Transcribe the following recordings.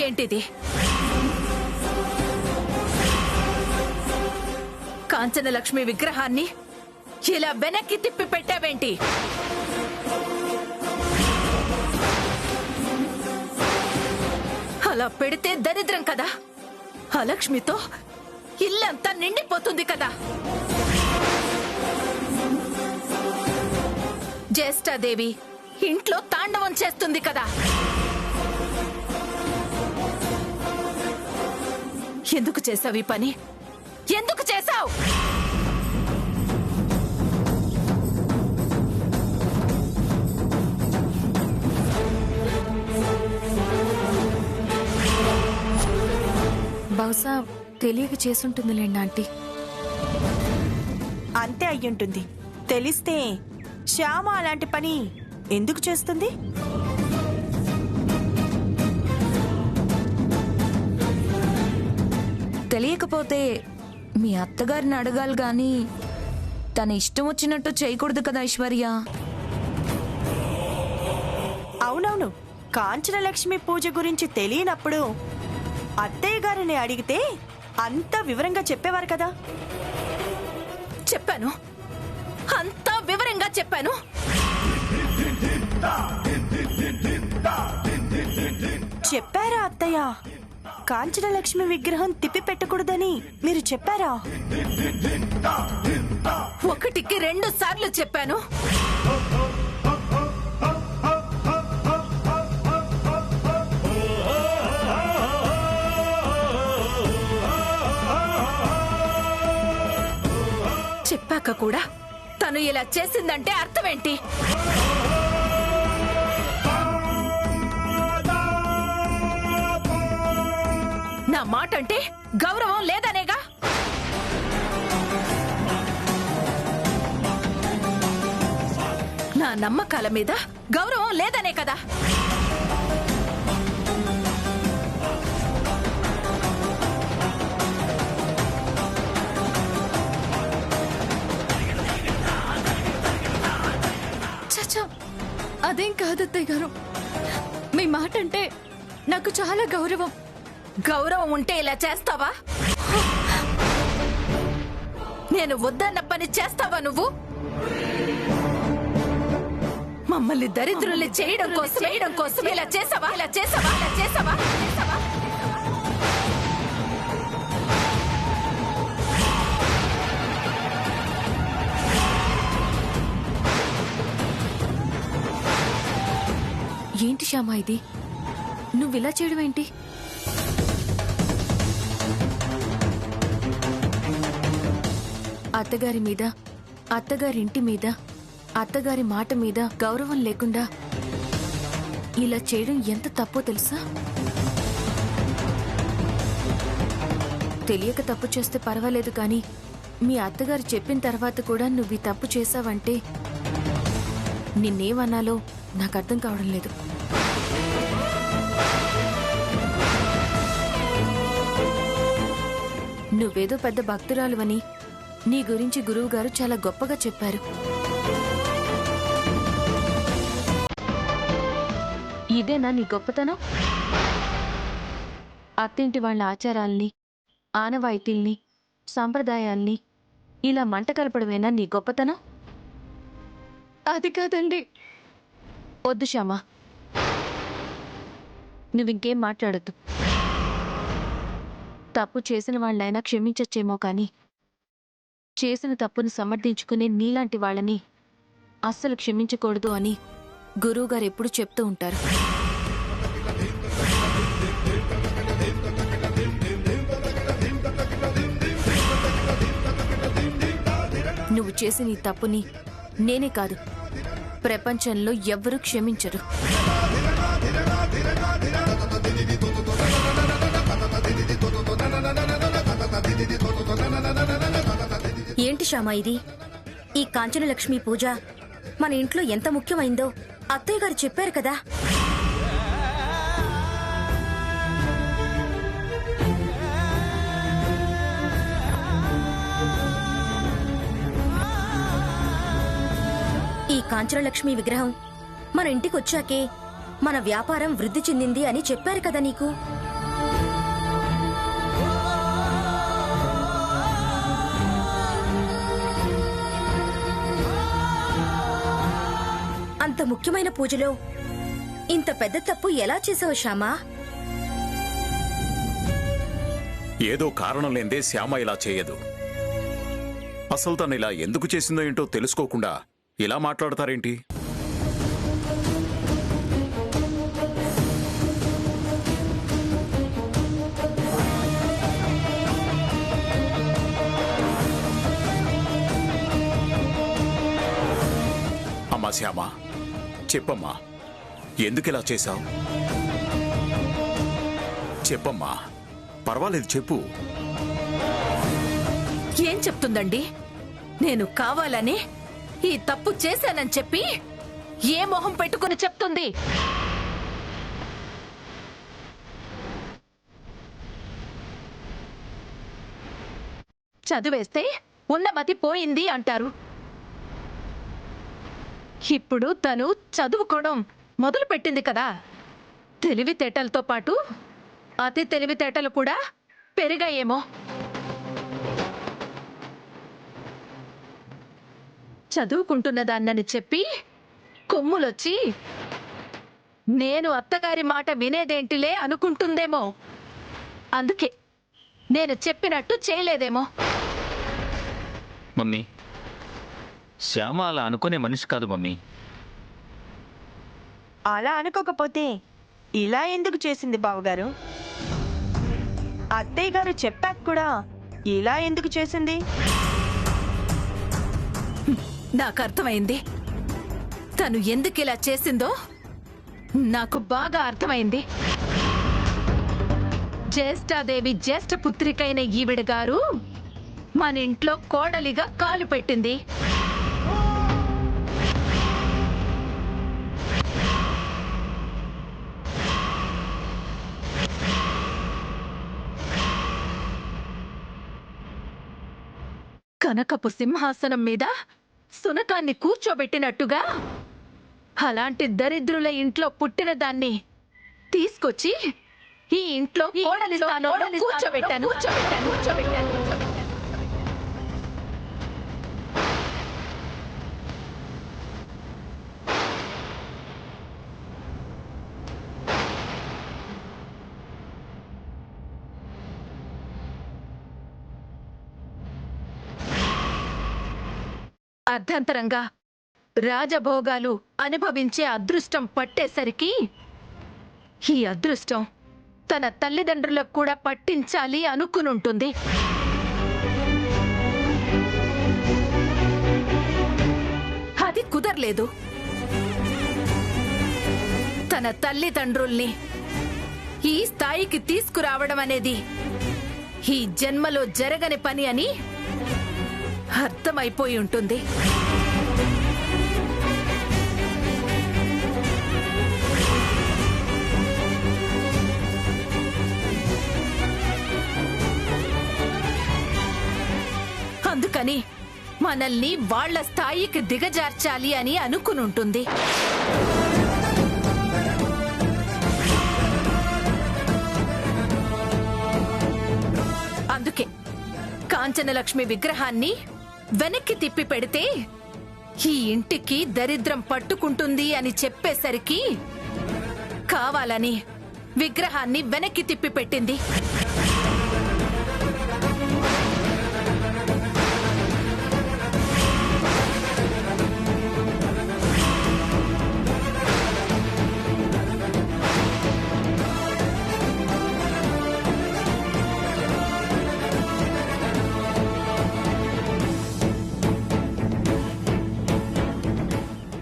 ఏంటిది? కాంచనలక్ష్మి విగ్రహాన్ని ఇలా వెనక్కి తిప్పి పెట్టావేంటి? అలా పెడితే దరిద్రం కదా. ఆ లక్ష్మితో ఇల్లంతా నిండిపోతుంది కదా. జ్యేష్ఠాదేవి ఇంట్లో తాండవం చేస్తుంది కదా. ఎందుకు చేసావు ఈ పని? ఎందుకు చేసావు? బహుశా తెలియక చేసుంటుందిలేండి ఆంటీ. అంతే అయ్యుంటుంది. తెలిస్తే శ్యామ అలాంటి పని ఎందుకు చేస్తుంది? తెలియకపోతే మీ అత్తగారిని అడగాలి గాని తన ఇష్టం వచ్చినట్టు చేయకూడదు కదా ఐశ్వర్య. అవునవును, కాంచనలక్ష్మి పూజ గురించి తెలియనప్పుడు అత్తయ్య గారిని అడిగితే అంతా వివరంగా చెప్పేవారు కదా. చెప్పాను, అంతా వివరంగా చెప్పాను. చెప్పారా అత్తయ్య? కాంచనలక్ష్మి విగ్రహం తిప్పి పెట్టకూడదని మీరు చెప్పారా? 1కి 2 సార్లు చెప్పాను. చెప్పాక కూడా తను ఇలా చేసిందంటే అర్థమేంటి? నా మాట అంటే గౌరవం లేదనేగా. నా నమ్మకాల మీద గౌరవం లేదనే కదా. అదేం కాదత్తయ్య గారు, మీ మాట అంటే నాకు చాలా గౌరవం. గౌరవం ఉంటే ఇలా చేస్తావా? నేను వద్దన్న పని చేస్తావా నువ్వు? మమ్మల్ని దరిద్రుల్ని చేయడం కోసం ఇలా చేసావా? ఏంటి శ్యామ ఇది? నువ్విలా చేయడం ఏంటి? అత్తగారి మీద, అత్తగారింటి మీద, అత్తగారి మాట మీద గౌరవం లేకుండా ఇలా చేయడం ఎంత తప్పో తెలుసా? తెలియక తప్పు చేస్తే పర్వాలేదు కానీ మీ అత్తగారు చెప్పిన తర్వాత కూడా నువ్వు ఈ తప్పు చేశావంటే నిన్నేమన్నాలో నాకు అర్థం కావడం లేదు. నువ్వేదో పెద్ద భక్తురాలువని నీ గురించి గురువుగారు చాలా గొప్పగా చెప్పారు. ఇదేనా నీ గొప్పతనం? అత్తింటి వాళ్ళ ఆచారాల్ని, ఆనవాయితీల్ని, సాంప్రదాయాల్ని ఇలా మంట కలపడమేనా నీ గొప్పతనం? అది కాదండి. వద్దు శ్యామ, నువ్వింకేం మాట్లాడద్దు. తప్పు చేసిన వాళ్ళైనా క్షమించచ్చేమో కానీ చేసిన తప్పును సమర్థించుకునే నీలాంటి వాళ్ళని అస్సలు క్షమించకూడదు అని గురువుగారు ఎప్పుడు చెప్తూ ఉంటారు. నువ్వు చేసిన ఈ తప్పుని నేనే కాదు, ప్రపంచంలో ఎవ్వరూ క్షమించరు. ఏంటి శ్యామ ఇది? ఈ కాంచనలక్ష్మి పూజ మన ఇంట్లో ఎంత ముఖ్యమైందో అత్తయ్య గారు చెప్పారు కదా. ఈ కాంచనలక్ష్మి విగ్రహం మన ఇంటికి వచ్చాకే మన వ్యాపారం వృద్ధి చెందింది అని చెప్పారు కదా నీకు. అంత ముఖ్యమైన పూజలో ఇంత పెద్ద తప్పు ఎలా చేసావు శ్యామా? ఏదో కారణం లేదే శ్యామ ఇలా చేయదు. అసలు తను ఇలా ఎందుకు చేసిందో ఏంటో తెలుసుకోకుండా ఇలా మాట్లాడతారేంటి? అమ్మా శ్యామ, చెప్పమ్మా, ఎందుకిలా చేశావు? చెప్పమ్మా, పర్వాలేదు చెప్పు. ఏం చెప్తుందండి? నేను కావాలని ఈ తప్పు చేశానని చెప్పి ఏ మొహం పెట్టుకుని చెప్తుంది? చదివేస్తే ఉన్నమతి పోయింది అంటారు. ఇప్పుడు తను చదువుకోవడం మొదలు పెట్టింది కదా. తెలివితేటలతో పాటు అతి తెలివితేటలు కూడా పెరిగాయేమో. చదువుకుంటున్నదాన్నని చెప్పి కొమ్ములొచ్చి నేను అత్తగారి మాట వినేదేంటిలే అనుకుంటుందేమో. అందుకే నేను చెప్పినట్టు చేయలేదేమో. మమ్మీ, శ్యామ అలా అనుకునే మనిషి కాదు మమ్మీ. అలా అనుకోకపోతే ఇలా ఎందుకు చేసింది బావగారు? అత్తయ్య గారు చెప్పాక కూడా ఇలా ఎందుకు చేసింది? నాకు అర్థమైంది. తను ఎందుకు ఇలా చేసిందో నాకు బాగా అర్థమైంది. జ్యేష్ఠాదేవి జ్యేష్ఠ పుత్రికైన ఈవిడ గారు మన ఇంట్లో కోడలిగా కాలు పెట్టింది. కనకపు సింహాసనం మీద సునకాన్ని కూర్చోబెట్టినట్టుగా అలాంటి దరిద్రుల ఇంట్లో పుట్టిన దాన్ని తీసుకొచ్చి ఈ ఇంట్లో కోడలి స్థానంలో కూర్చోబెట్టాను. అర్ధంతరంగా రాజభోగాలు అనుభవించే అదృష్టం పట్టేసరికి ఈ అదృష్టం తన తల్లిదండ్రులకు కూడా పట్టించాలి అనుకునుంటుంది. అది కుదరలేదు. తన తల్లిదండ్రుల్ని ఈ స్థాయికి తీసుకురావడం అనేది ఈ జన్మలో జరగని పని అని అర్థమైపోయి ఉంటుంది. అందుకని మనల్ని వాళ్ళ స్థాయికి దిగజార్చాలి అని అనుకునుంటుంది. అందుకే కాంచనలక్ష్మి విగ్రహాన్ని వెనక్కి తిప్పి పెడితే ఈ ఇంటికి దరిద్రం పట్టుకుంటుంది అని చెప్పేసరికి కావాలని విగ్రహాన్ని వెనక్కి తిప్పి పెట్టింది.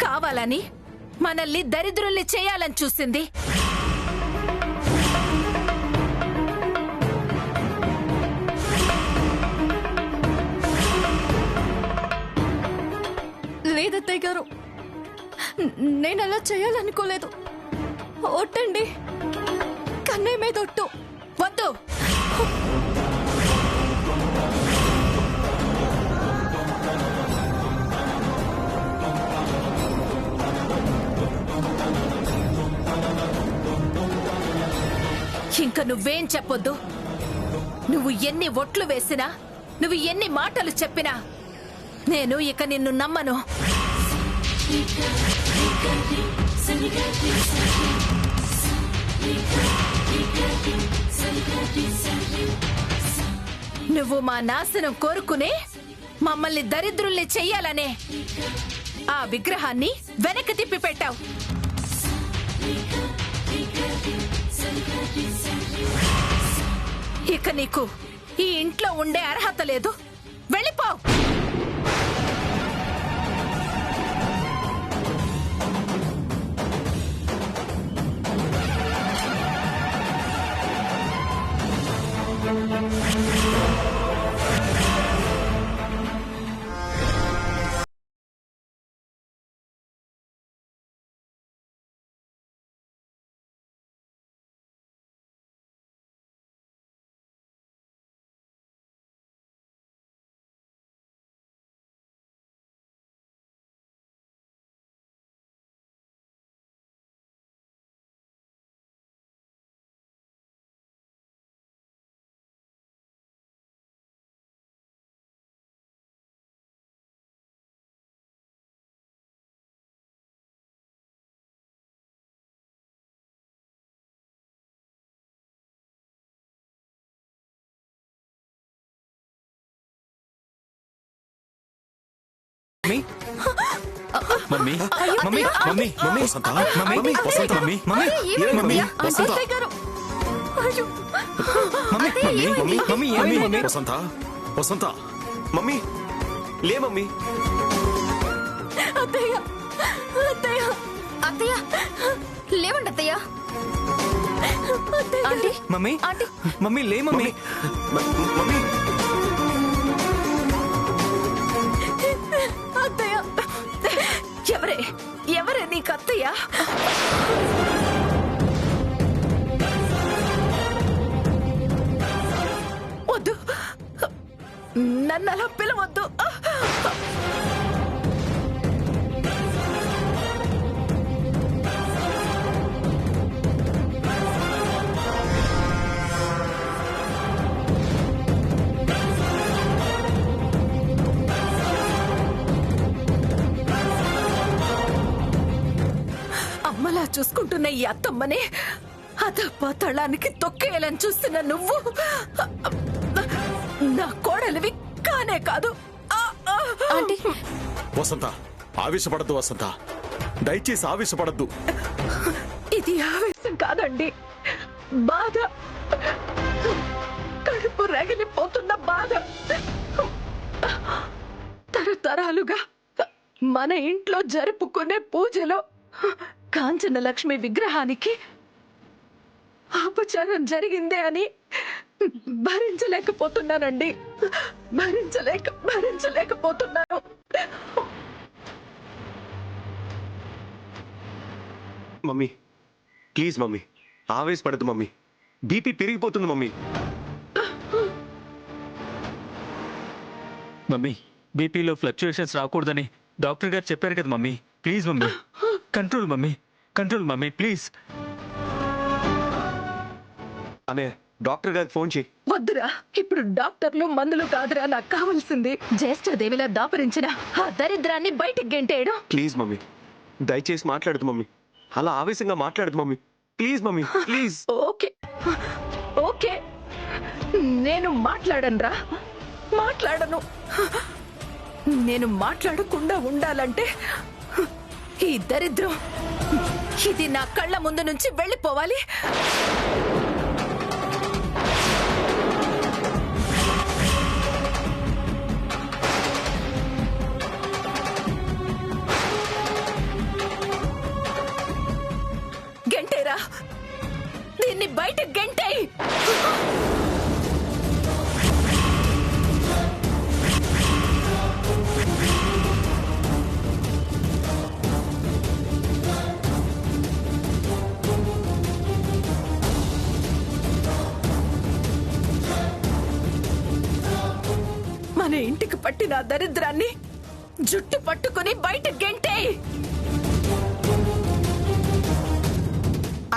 కావాలని మనల్ని దరిద్రుల్ని చేయాలని చూసింది. లేదత్తయ్య గారు, నేను అలా చేయాలనుకోలేదు. ఒట్టండి, కన్నయ్య మీద ఒట్టు. వద్దు. ఇంక నువ్వేం చెప్పొద్దు. నువ్వు ఎన్ని ఒట్లు వేసినా, నువ్వు ఎన్ని మాటలు చెప్పినా నేను ఇక నిన్ను నమ్మను. నువ్వు మా నాశనం కోరుకునే మమ్మల్ని దరిద్రుల్ని చెయ్యాలనే ఆ విగ్రహాన్ని వెనక్కి తిప్పి పెట్టావు. ఇక నీకు ఈ ఇంట్లో ఉండే అర్హత లేదు. వెళ్ళిపో. మమ్మీ మమ్మీ మమ్మీ మమ్మీ వసంత, మమ్మీ వసంత, మమ్మీ మమ్మీ మమ్మీ, వసంత, మమ్మీ మమ్మీ మమ్మీ ఏమైంది మమ్మీ వసంత, వసంత, మమ్మీ లే మమ్మీ. అత్తయ్య లేవండి అత్తయ్య. ఆంటీ మమ్మీ ఆంటీ మమ్మీ లే మమ్మీ మమ్మీ అత్తయ్య, ఎవరే నీకు అత్తయ్య? వద్దు, నన్ను అలా పిలవద్దు. అమ్మలా చూసుకుంటున్న ఈ అత్తమ్మని అధపాతాళానికి తొక్కేయాలని చూస్తున్న నువ్వు నా కోడలివి కానే కాదు. ఆంటీ వసంత, ఆవేశపడద్దు వసంత, దయచేసి ఆవేశపడద్దు. ఇది ఆవేశం కాదండి, బాధ. కడుపు రగిలిపోతున్న బాధ. తరతరాలుగా మన ఇంట్లో జరుపుకునే పూజలో కాంచన లక్ష్మి విగ్రహానికి అపచారం జరిగిందే అని భరించలేకపోతున్నానండి. భరించలేకపోతున్నాను. మమ్మీ ప్లీజ్ మమ్మీ ఆవేశపడద్దు మమ్మీ. బీపీ పెరిగిపోతుంది మమ్మీ. మమ్మీ బీపీలో ఫ్లక్చుయేషన్స్ రాకూడదని డాక్టర్ గారు చెప్పారు కదా mummy. Please mummy control mummy, control mummy please. అనే డాక్టర్ గారికి ఫోన్ చేయి. వద్దురా, ఇప్పుడు డాక్టర్లు మందులు కాదురా నాకు కావాల్సింది. జ్యేష్ఠదేవిలా దాపరించిన ఆ దరిద్రాన్ని బయటికి గెంటేయడం. ప్లీజ్ మమ్మీ దయచేసి మాట్లాడదు మమ్మీ. అలా ఆవేశంగా మాట్లాడదు mummy. Please mummy please. Okay okay, నేను మాట్లాడనురా, మాట్లాడను. నేను మాట్లాడకుండా ఉండాలంటే ఈ దరిద్రం ఇది నా కళ్ళ ముందు నుంచి వెళ్ళిపోవాలి. గెంటేరా, దీన్ని బయట గెంటేయ్. మన ఇంటికి పట్టిన దరిద్రాన్ని జుట్టు పట్టుకుని బయట గెంటేయ్.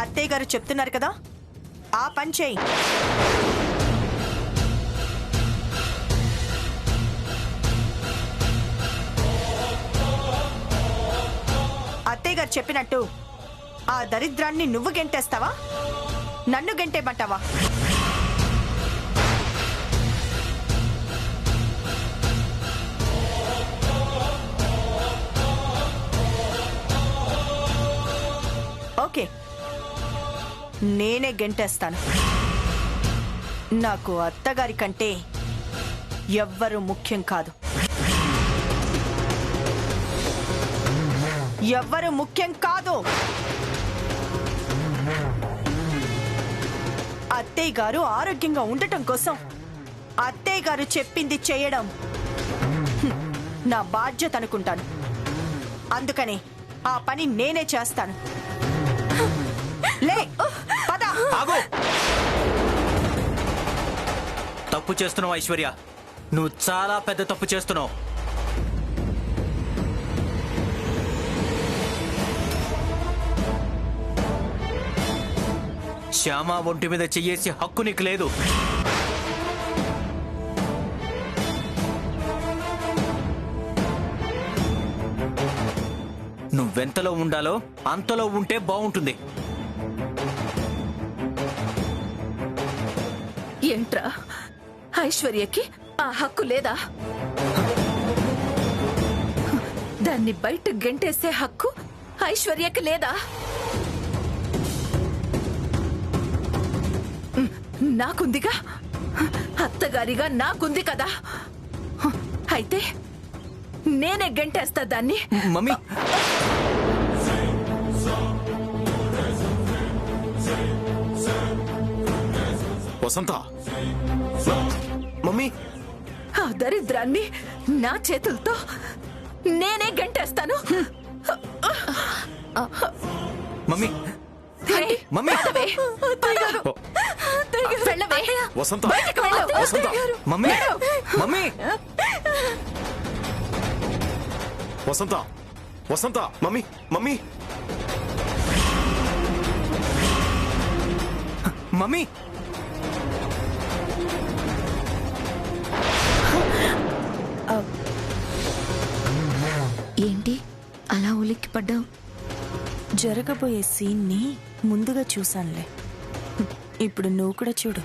అత్తయ్య గారు చెప్తున్నారు కదా, ఆ పని చేయి. అత్తయ్య గారు చెప్పినట్టు ఆ దరిద్రాన్ని నువ్వు గెంటేస్తావా, నన్ను గెంటేమంటావా? ఓకే, నేనే గెంటేస్తాను. నాకు అత్తగారి కంటే ఎవ్వరూ ముఖ్యం కాదు. ఎవ్వరూ ముఖ్యం కాదు. అత్తయ్య గారు ఆరోగ్యంగా ఉండటం కోసం అత్తయ్య గారు చెప్పింది చేయడం నా బాధ్యత అనుకుంటాను. అందుకని ఆ పని నేనే చేస్తాను. లే, పద. ఆగు! తప్పు చేస్తున్నావు ఐశ్వర్య, నువ్వు చాలా పెద్ద తప్పు చేస్తున్నావు. శ్యామ ఒంటి మీద చెయ్యేసి హక్కు నీకు లేదు. నువ్వెంతలో ఉండాలో అంతలో ఉంటే బాగుంటుంది. ఏంట్రా, ఐశ్వర్యకి ఆ హక్కు లేదా? దాన్ని బయట గెంటేసే హక్కు ఐశ్వర్యకి లేదా? నాకుందిగా, అత్తగారిగా నాకుంది కదా. అయితే నేనే గెంటేస్తా దాన్ని. మమ్మీ, వసంత, మమ్మీ ఆ దరిద్రాన్ని నా చేతులతో నేనే గంటేస్తాను. మమ్మీ, మమ్మీ, పదవే. వెళ్ళవే. వసంత, బయటికి వెళ్ళు. వసంత, మమ్మీ, మమ్మీ, వసంత, వసంత, మమ్మీ మమ్మీ మమ్మీ. ఏంటి అలా ఉలిక్కి పడ్డావు? జరగబోయే సీన్ని ముందుగా చూశానులే. ఇప్పుడు నువ్వు కూడా చూడు.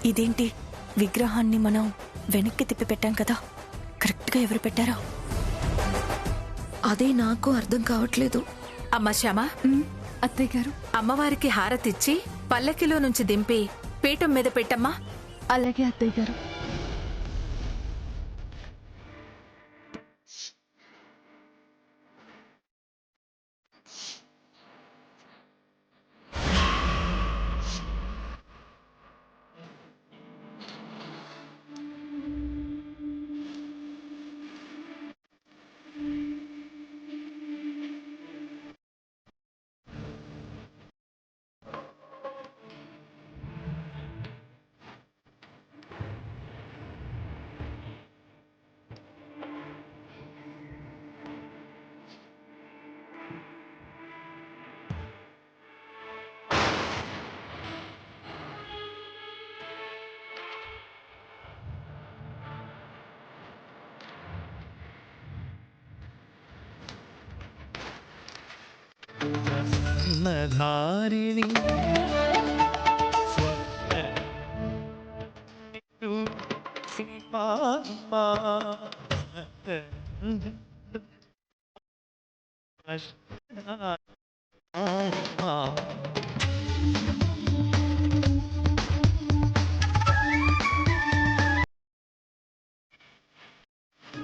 ఇదేంటి, విగ్రహాన్ని మనం వెనక్కి తిప్పి పెట్టాం కదా, కరెక్ట్గా ఎవరు పెట్టారో? అదే నాకు అర్థం కావట్లేదు. అమ్మ శ్యామ, అత్తయ్య గారు, అమ్మవారికి హారతిచ్చి పల్లకిలో నుంచి దింపి పీఠం మీద పెట్టమ్మా. అలాగే అత్తయ్య గారు. స్వర్ణధారిణి మా